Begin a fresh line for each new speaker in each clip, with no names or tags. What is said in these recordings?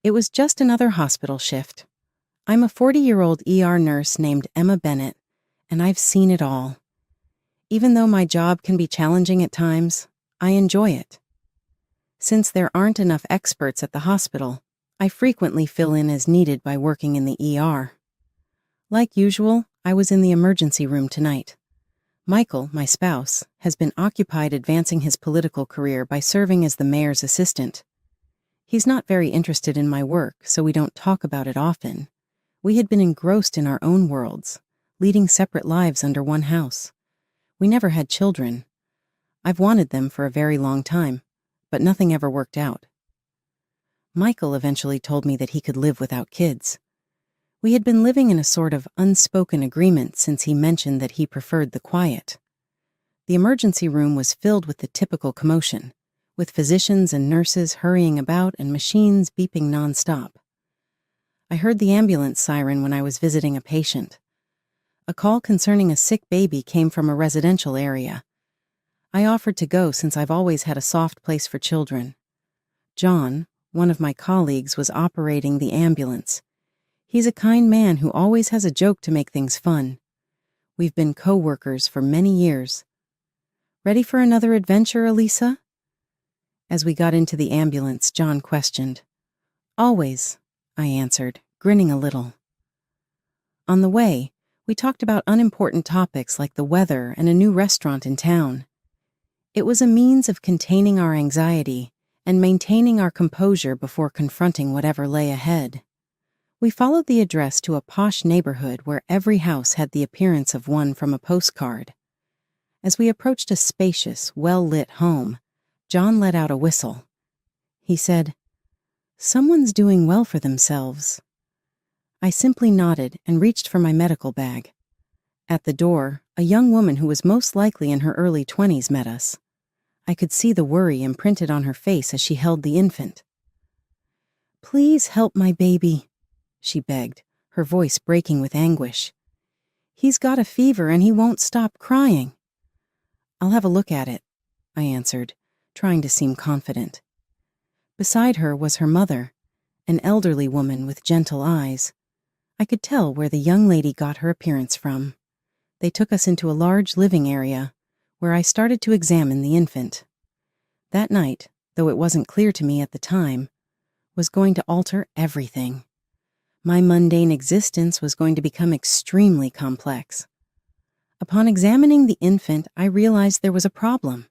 It was just another hospital shift. I'm a 40-year-old ER nurse named Emma Bennett, and I've seen it all. Even though my job can be challenging at times, I enjoy it. Since there aren't enough experts at the hospital, I frequently fill in as needed by working in the ER. Like usual, I was in the emergency room tonight. Michael, my spouse, has been occupied advancing his political career by serving as the mayor's assistant. He's not very interested in my work, so we don't talk about it often. We had been engrossed in our own worlds, leading separate lives under one house. We never had children. I've wanted them for a very long time, but nothing ever worked out. Michael eventually told me that he could live without kids. We had been living in a sort of unspoken agreement since he mentioned that he preferred the quiet. The emergency room was filled with the typical commotion, with physicians and nurses hurrying about and machines beeping nonstop. I heard the ambulance siren when I was visiting a patient. A call concerning a sick baby came from a residential area. I offered to go since I've always had a soft place for children. John, one of my colleagues, was operating the ambulance. He's a kind man who always has a joke to make things fun. We've been co-workers for many years. Ready for another adventure, Elisa? As we got into the ambulance, John questioned. Always, I answered, grinning a little. On the way, we talked about unimportant topics like the weather and a new restaurant in town. It was a means of containing our anxiety and maintaining our composure before confronting whatever lay ahead. We followed the address to a posh neighborhood where every house had the appearance of one from a postcard. As we approached a spacious, well-lit home, John let out a whistle. He said, "Someone's doing well for themselves." I simply nodded and reached for my medical bag. At the door, a young woman who was most likely in her early 20s met us. I could see the worry imprinted on her face as she held the infant. "Please help my baby," she begged, her voice breaking with anguish. "He's got a fever and he won't stop crying." "I'll have a look at it," I answered, trying to seem confident. Beside her was her mother, an elderly woman with gentle eyes. I could tell where the young lady got her appearance from. They took us into a large living area, where I started to examine the infant. That night, though it wasn't clear to me at the time, was going to alter everything. My mundane existence was going to become extremely complex. Upon examining the infant, I realized there was a problem.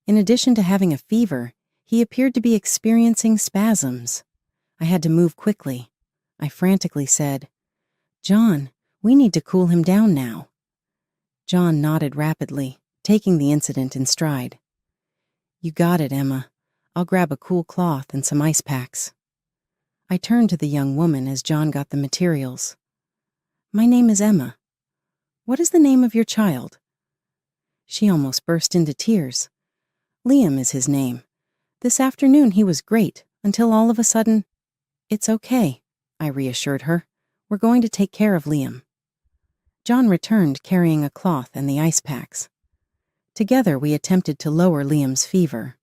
In addition to having a fever, he appeared to be experiencing spasms. I had to move quickly. I frantically said, "John, we need to cool him down now." John nodded rapidly, taking the incident in stride. "You got it, Emma. I'll grab a cool cloth and some ice packs." I turned to the young woman as John got the materials. "My name is Emma. What is the name of your child?" She almost burst into tears. "Liam is his name. This afternoon he was great, until all of a sudden—" "It's okay," I reassured her. "We're going to take care of Liam." John returned carrying a cloth and the ice packs. Together we attempted to lower Liam's fever.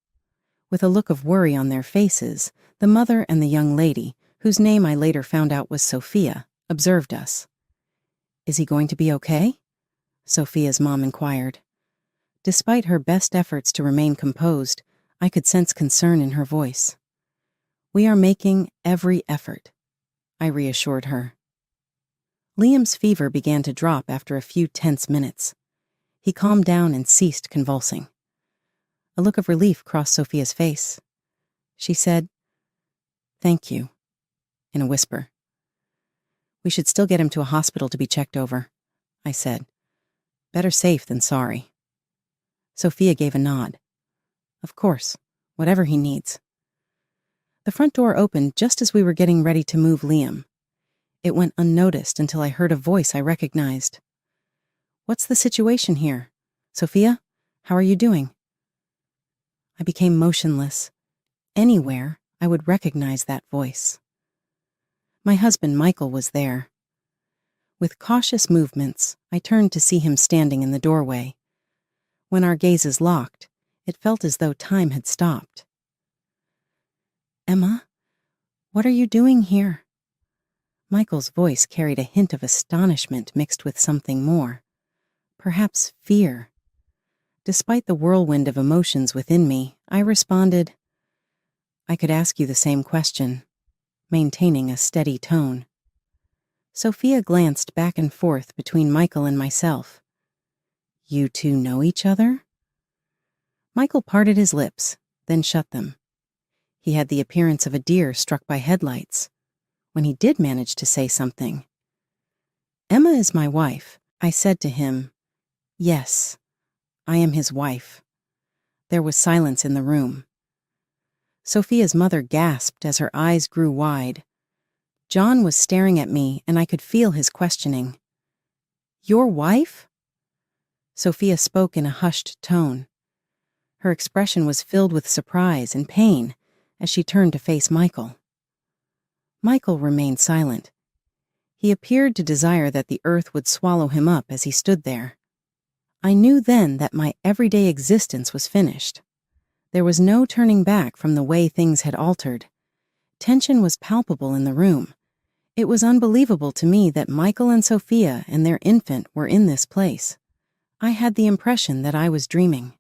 With a look of worry on their faces, the mother and the young lady, whose name I later found out was Sophia, observed us. "Is he going to be okay?" Sophia's mom inquired. Despite her best efforts to remain composed, I could sense concern in her voice. "We are making every effort," I reassured her. Liam's fever began to drop after a few tense minutes. He calmed down and ceased convulsing. A look of relief crossed Sophia's face. She said, "Thank you," in a whisper. "We should still get him to a hospital to be checked over," I said. "Better safe than sorry." Sophia gave a nod. "Of course, whatever he needs." The front door opened just as we were getting ready to move Liam. It went unnoticed until I heard a voice I recognized. "What's the situation here? Sophia, how are you doing?" I became motionless. Anywhere, I would recognize that voice. My husband, Michael, was there. With cautious movements, I turned to see him standing in the doorway. When our gazes locked, it felt as though time had stopped. "Emma, What are you doing here? Michael's voice carried a hint of astonishment mixed with something more. Perhaps fear. Despite the whirlwind of emotions within me, I responded, I could ask you the same question, maintaining a steady tone. Sophia glanced back and forth between Michael and myself. You two know each other? Michael parted his lips, then shut them. He had the appearance of a deer struck by headlights. When he did manage to say something, Emma is my wife, I said to him. Yes, I am his wife. There was silence in the room. Sophia's mother gasped as her eyes grew wide. John was staring at me, and I could feel his questioning. Your wife? Sophia spoke in a hushed tone. Her expression was filled with surprise and pain as she turned to face Michael. Michael remained silent. He appeared to desire that the earth would swallow him up as he stood there. I knew then that my everyday existence was finished. There was no turning back from the way things had altered. Tension was palpable in the room. It was unbelievable to me that Michael and Sophia and their infant were in this place. I had the impression that I was dreaming.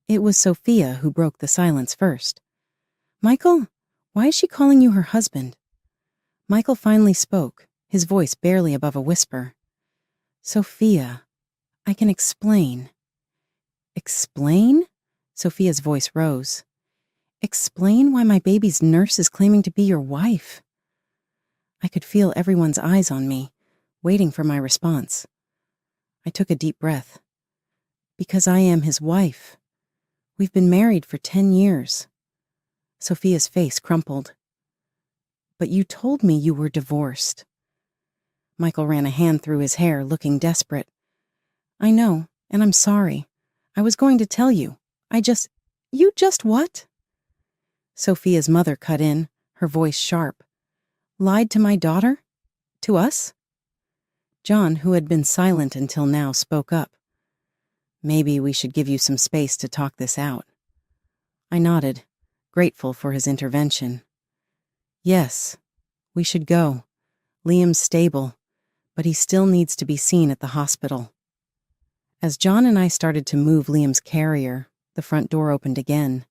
It was Sophia who broke the silence first. Michael, why is she calling you her husband? Michael finally spoke, his voice barely above a whisper. Sophia, I can explain. Explain? Sophia's voice rose. Explain why my baby's nurse is claiming to be your wife. I could feel everyone's eyes on me, waiting for my response. I took a deep breath. Because I am his wife. We've been married for 10 years. Sophia's face crumpled. But you told me you were divorced. Michael ran a hand through his hair, looking desperate. I know, and I'm sorry. I was going to tell you. You just what? Sophia's mother cut in, her voice sharp. Lied to my daughter? To us? John, who had been silent until now, spoke up. Maybe we should give you some space to talk this out. I nodded, grateful for his intervention. Yes, we should go. Liam's stable, but he still needs to be seen at the hospital. As John and I started to move Liam's carrier, the front door opened again.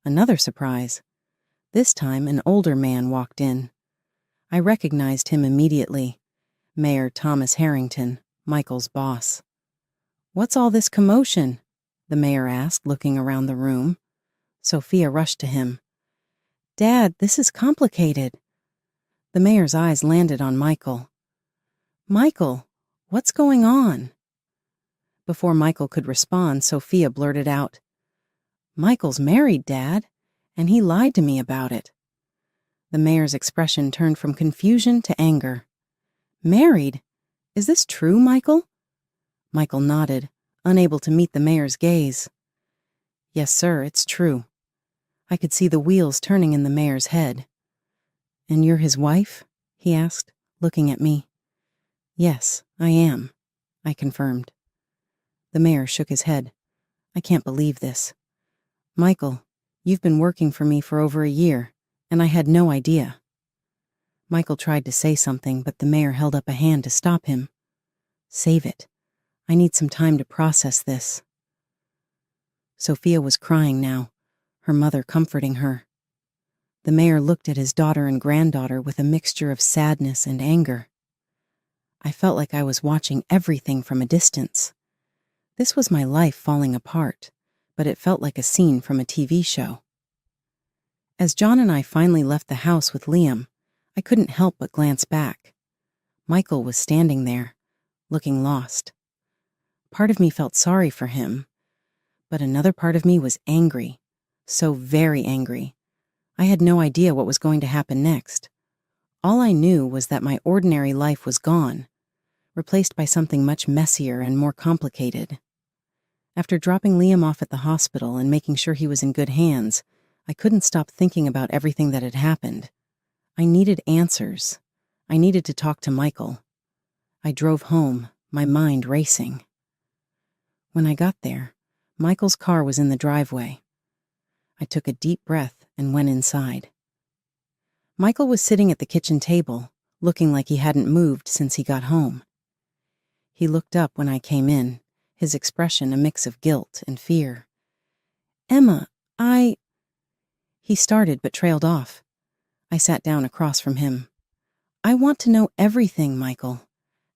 Another surprise. This time, an older man walked in. I recognized him immediately. Mayor Thomas Harrington, Michael's boss. What's all this commotion? The mayor asked, looking around the room. Sophia rushed to him. Dad, this is complicated. The mayor's eyes landed on Michael. Michael, what's going on? Before Michael could respond, Sophia blurted out, Michael's married, Dad, and he lied to me about it. The mayor's expression turned from confusion to anger. Married? Is this true, Michael? Michael nodded, unable to meet the mayor's gaze. Yes, sir, it's true. I could see the wheels turning in the mayor's head. And you're his wife? He asked, looking at me. Yes, I am, I confirmed. The mayor shook his head. I can't believe this. Michael, you've been working for me for over a year, and I had no idea. Michael tried to say something, but the mayor held up a hand to stop him. Save it. I need some time to process this. Sophia was crying now, her mother comforting her. The mayor looked at his daughter and granddaughter with a mixture of sadness and anger. I felt like I was watching everything from a distance. This was my life falling apart, but it felt like a scene from a TV show. As John and I finally left the house with Liam, I couldn't help but glance back. Michael was standing there, looking lost. Part of me felt sorry for him, but another part of me was angry, so very angry. I had no idea what was going to happen next. All I knew was that my ordinary life was gone, replaced by something much messier and more complicated. After dropping Liam off at the hospital and making sure he was in good hands, I couldn't stop thinking about everything that had happened. I needed answers. I needed to talk to Michael. I drove home, my mind racing. When I got there, Michael's car was in the driveway. I took a deep breath and went inside. Michael was sitting at the kitchen table, looking like he hadn't moved since he got home. He looked up when I came in, his expression a mix of guilt and fear. "Emma, He started but trailed off. I sat down across from him. "I want to know everything, Michael.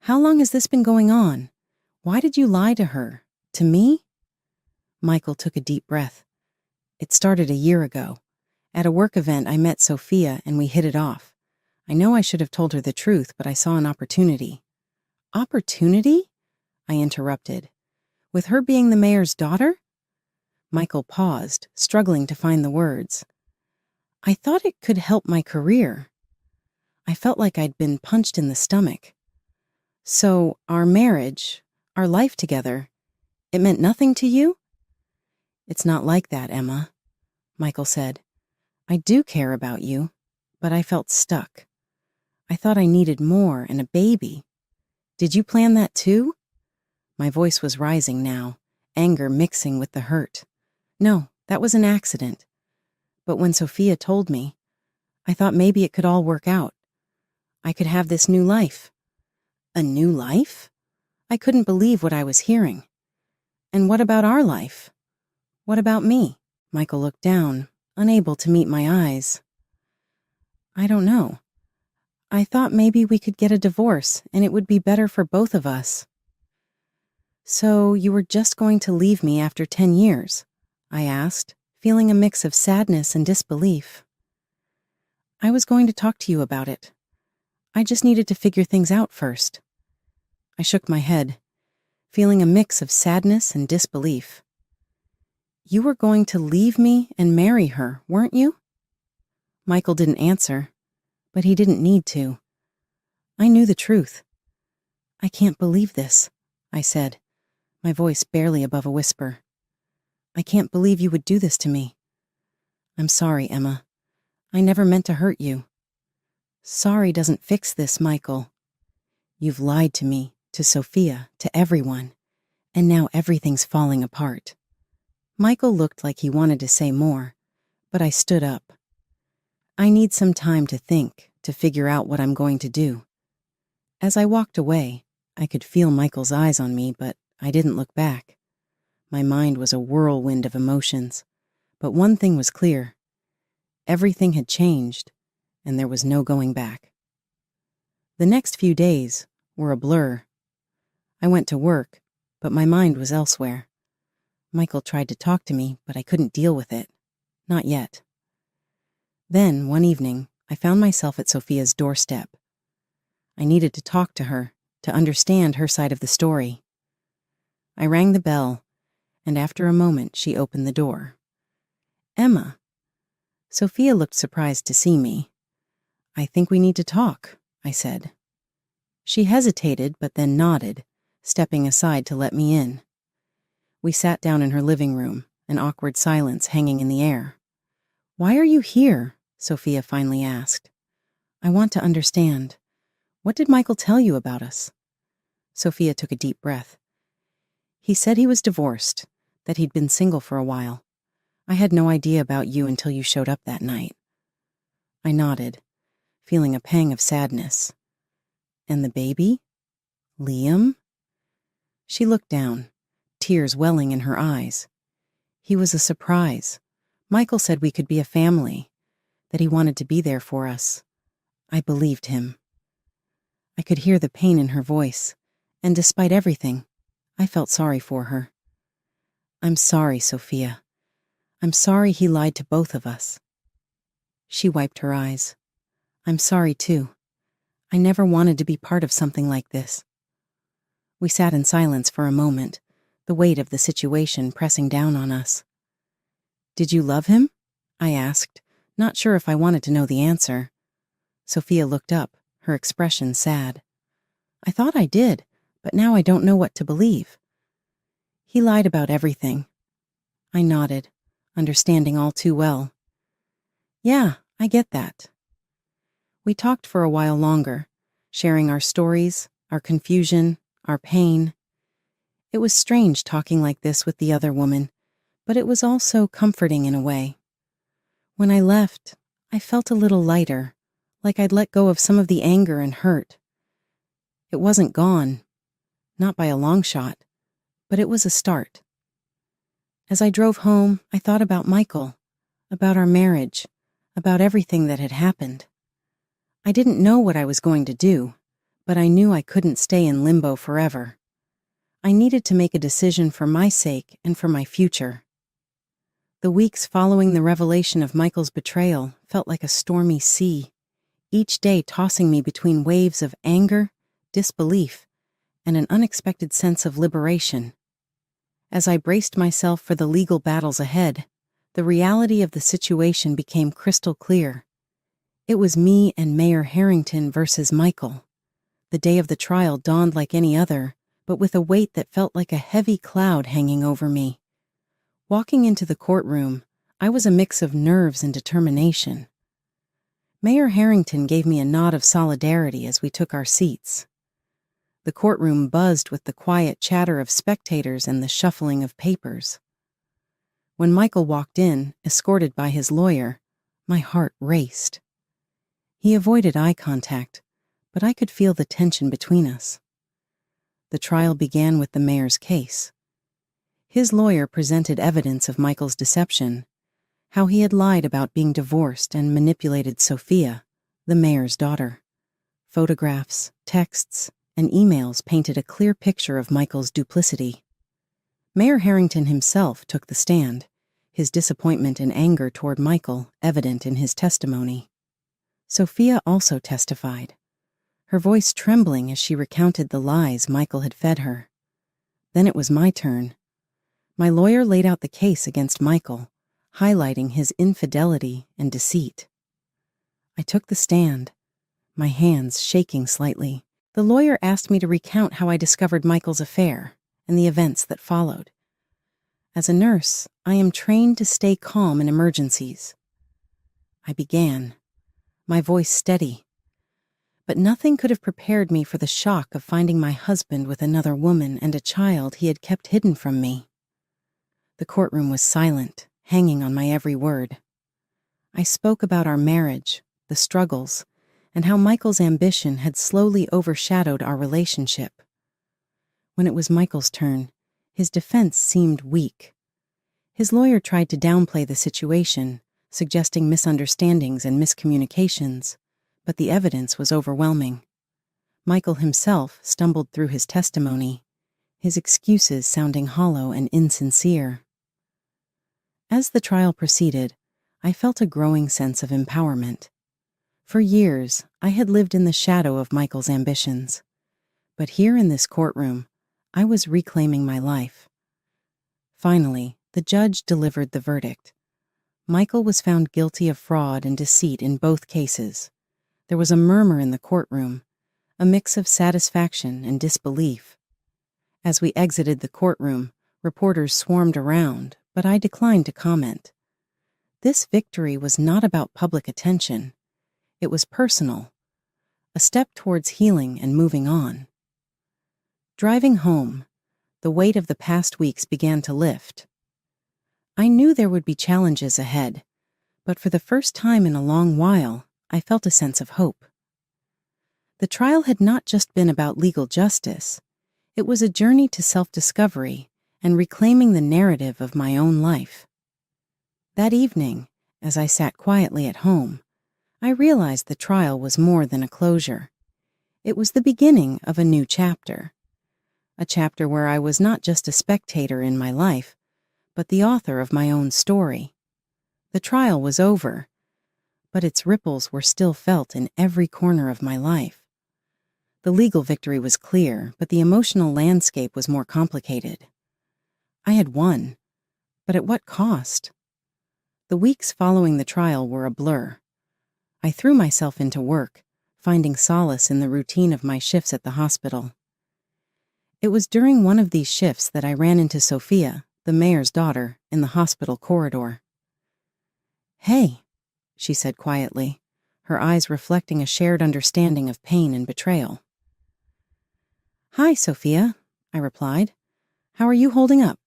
How long has this been going on? Why did you lie to her? To me?" Michael took a deep breath. "It started a year ago. At a work event, I met Sophia and we hit it off. I know I should have told her the truth, but I saw an opportunity." "Opportunity?" I interrupted. "With her being the mayor's daughter?" Michael paused, struggling to find the words. "I thought it could help my career." I felt like I'd been punched in the stomach. "So, our marriage, our life together, it meant nothing to you?" "It's not like that, Emma," Michael said. "I do care about you, but I felt stuck. I thought I needed more and a baby. Did you plan that too?" My voice was rising now, anger mixing with the hurt. "No, that was an accident. But when Sophia told me, I thought maybe it could all work out. I could have this new life." "A new life?" I couldn't believe what I was hearing. "And what about our life? What about me?" Michael looked down, unable to meet my eyes. "I don't know. I thought maybe we could get a divorce and it would be better for both of us." "So you were just going to leave me after 10 years?" I asked, feeling a mix of sadness and disbelief. "I was going to talk to you about it. I just needed to figure things out first." I shook my head, feeling a mix of sadness and disbelief. "You were going to leave me and marry her, weren't you?" Michael didn't answer, but he didn't need to. I knew the truth. "I can't believe this," I said, my voice barely above a whisper. "I can't believe you would do this to me." "I'm sorry, Emma. I never meant to hurt you." "Sorry doesn't fix this, Michael. You've lied to me, to Sophia, to everyone, and now everything's falling apart." Michael looked like he wanted to say more, but I stood up. "I need some time to think, to figure out what I'm going to do." As I walked away, I could feel Michael's eyes on me, but I didn't look back. My mind was a whirlwind of emotions, but one thing was clear. Everything had changed, and there was no going back. The next few days were a blur. I went to work, but my mind was elsewhere. Michael tried to talk to me, but I couldn't deal with it. Not yet. Then, one evening, I found myself at Sophia's doorstep. I needed to talk to her, to understand her side of the story. I rang the bell, and after a moment she opened the door. "Emma." Sophia looked surprised to see me. "I think we need to talk," I said. She hesitated, but then nodded, stepping aside to let me in. We sat down in her living room, an awkward silence hanging in the air. "Why are you here?" Sophia finally asked. "I want to understand. What did Michael tell you about us?" Sophia took a deep breath. "He said he was divorced, that he'd been single for a while. I had no idea about you until you showed up that night." I nodded, feeling a pang of sadness. "And the baby? Liam?" She looked down, tears welling in her eyes. "He was a surprise. Michael said we could be a family, that he wanted to be there for us. I believed him." I could hear the pain in her voice, and despite everything, I felt sorry for her. "I'm sorry, Sophia. I'm sorry he lied to both of us." She wiped her eyes. "I'm sorry too. I never wanted to be part of something like this." We sat in silence for a moment, the weight of the situation pressing down on us. "Did you love him?" I asked, not sure if I wanted to know the answer. Sophia looked up, her expression sad. "I thought I did, but now I don't know what to believe." "He lied about everything." I nodded, understanding all too well. "Yeah, I get that." We talked for a while longer, sharing our stories, our confusion, our pain. It was strange talking like this with the other woman, but it was also comforting in a way. When I left, I felt a little lighter, like I'd let go of some of the anger and hurt. It wasn't gone, not by a long shot, but it was a start. As I drove home, I thought about Michael, about our marriage, about everything that had happened. I didn't know what I was going to do, but I knew I couldn't stay in limbo forever. I needed to make a decision for my sake and for my future. The weeks following the revelation of Michael's betrayal felt like a stormy sea, each day tossing me between waves of anger, disbelief, and an unexpected sense of liberation. As I braced myself for the legal battles ahead, the reality of the situation became crystal clear. It was me and Mayor Harrington versus Michael. The day of the trial dawned like any other, but with a weight that felt like a heavy cloud hanging over me. Walking into the courtroom, I was a mix of nerves and determination. Mayor Harrington gave me a nod of solidarity as we took our seats. The courtroom buzzed with the quiet chatter of spectators and the shuffling of papers. When Michael walked in, escorted by his lawyer, my heart raced. He avoided eye contact, but I could feel the tension between us. The trial began with the mayor's case. His lawyer presented evidence of Michael's deception, how he had lied about being divorced and manipulated Sophia, the mayor's daughter. Photographs, texts, and emails painted a clear picture of Michael's duplicity. Mayor Harrington himself took the stand, his disappointment and anger toward Michael evident in his testimony. Sophia also testified, her voice trembling as she recounted the lies Michael had fed her. Then it was my turn. My lawyer laid out the case against Michael, highlighting his infidelity and deceit. I took the stand, my hands shaking slightly. The lawyer asked me to recount how I discovered Michael's affair and the events that followed. As a nurse, I am trained to stay calm in emergencies. I began, my voice steady. But nothing could have prepared me for the shock of finding my husband with another woman and a child he had kept hidden from me. The courtroom was silent, hanging on my every word. I spoke about our marriage, the struggles, and how Michael's ambition had slowly overshadowed our relationship. When it was Michael's turn, his defense seemed weak. His lawyer tried to downplay the situation, suggesting misunderstandings and miscommunications, but the evidence was overwhelming. Michael himself stumbled through his testimony, his excuses sounding hollow and insincere. As the trial proceeded, I felt a growing sense of empowerment. For years, I had lived in the shadow of Michael's ambitions. But here in this courtroom, I was reclaiming my life. Finally, the judge delivered the verdict. Michael was found guilty of fraud and deceit in both cases. There was a murmur in the courtroom, a mix of satisfaction and disbelief. As we exited the courtroom, reporters swarmed around, but I declined to comment. This victory was not about public attention. It was personal, a step towards healing and moving on. Driving home, the weight of the past weeks began to lift. I knew there would be challenges ahead, but for the first time in a long while, I felt a sense of hope. The trial had not just been about legal justice. It was a journey to self-discovery and reclaiming the narrative of my own life. That evening, as I sat quietly at home, I realized the trial was more than a closure. It was the beginning of a new chapter. A chapter where I was not just a spectator in my life, but the author of my own story. The trial was over, but its ripples were still felt in every corner of my life. The legal victory was clear, but the emotional landscape was more complicated. I had won, but at what cost? The weeks following the trial were a blur. I threw myself into work, finding solace in the routine of my shifts at the hospital. It was during one of these shifts that I ran into Sophia, the mayor's daughter, in the hospital corridor. "Hey," she said quietly, her eyes reflecting a shared understanding of pain and betrayal. "Hi, Sophia," I replied. "How are you holding up?"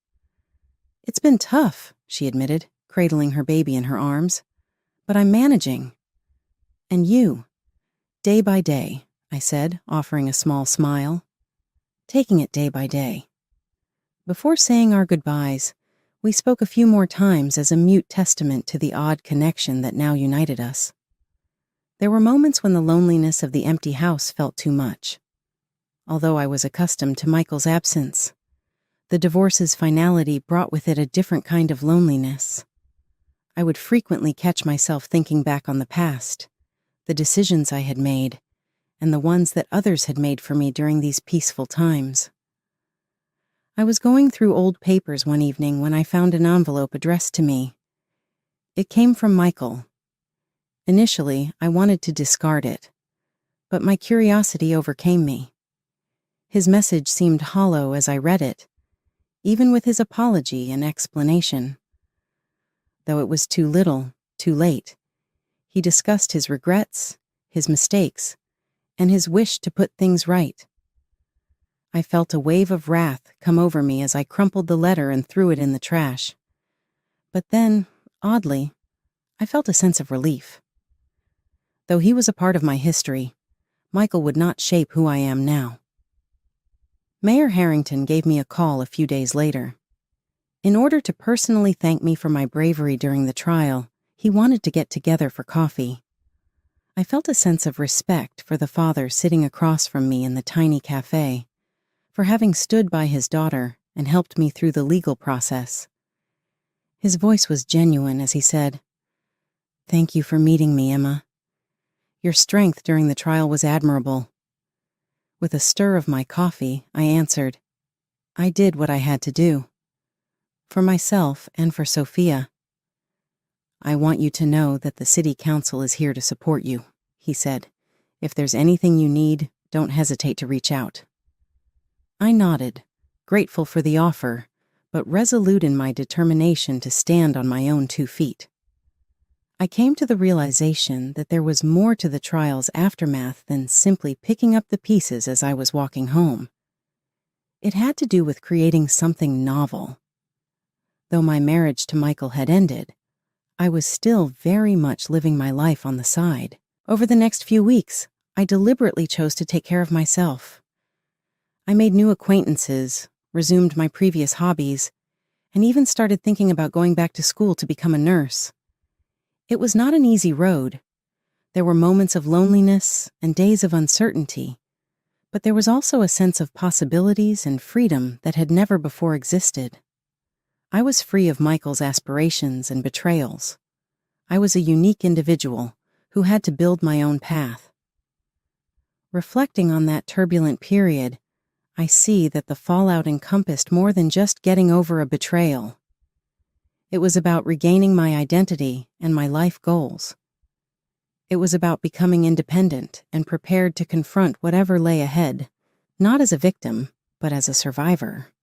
"It's been tough," she admitted, cradling her baby in her arms. "But I'm managing." "And you? Day by day, I said, offering a small smile. Taking it day by day. Before saying our goodbyes, we spoke a few more times as a mute testament to the odd connection that now united us. There were moments when the loneliness of the empty house felt too much. Although I was accustomed to Michael's absence, the divorce's finality brought with it a different kind of loneliness. I would frequently catch myself thinking back on the past, the decisions I had made, and the ones that others had made for me during these peaceful times. I was going through old papers one evening when I found an envelope addressed to me. It came from Michael. Initially, I wanted to discard it, but my curiosity overcame me. His message seemed hollow as I read it, even with his apology and explanation. Though it was too little, too late, he discussed his regrets, his mistakes, and his wish to put things right. I felt a wave of wrath come over me as I crumpled the letter and threw it in the trash. But then, oddly, I felt a sense of relief. Though he was a part of my history, Michael would not shape who I am now. Mayor Harrington gave me a call a few days later. In order to personally thank me for my bravery during the trial, he wanted to get together for coffee. I felt a sense of respect for the father sitting across from me in the tiny cafe, for having stood by his daughter and helped me through the legal process. His voice was genuine as he said, "Thank you for meeting me, Emma. Your strength during the trial was admirable." With a stir of my coffee, I answered, "I did what I had to do. For myself and for Sophia." "I want you to know that the City Council is here to support you," he said. "If there's anything you need, don't hesitate to reach out." I nodded, grateful for the offer, but resolute in my determination to stand on my own 2 feet. I came to the realization that there was more to the trial's aftermath than simply picking up the pieces as I was walking home. It had to do with creating something novel. Though my marriage to Michael had ended, I was still very much living my life on the side. Over the next few weeks, I deliberately chose to take care of myself. I made new acquaintances, resumed my previous hobbies, and even started thinking about going back to school to become a nurse. It was not an easy road. There were moments of loneliness and days of uncertainty, but there was also a sense of possibilities and freedom that had never before existed. I was free of Michael's aspirations and betrayals. I was a unique individual who had to build my own path. Reflecting on that turbulent period, I see that the fallout encompassed more than just getting over a betrayal. It was about regaining my identity and my life goals. It was about becoming independent and prepared to confront whatever lay ahead, not as a victim, but as a survivor.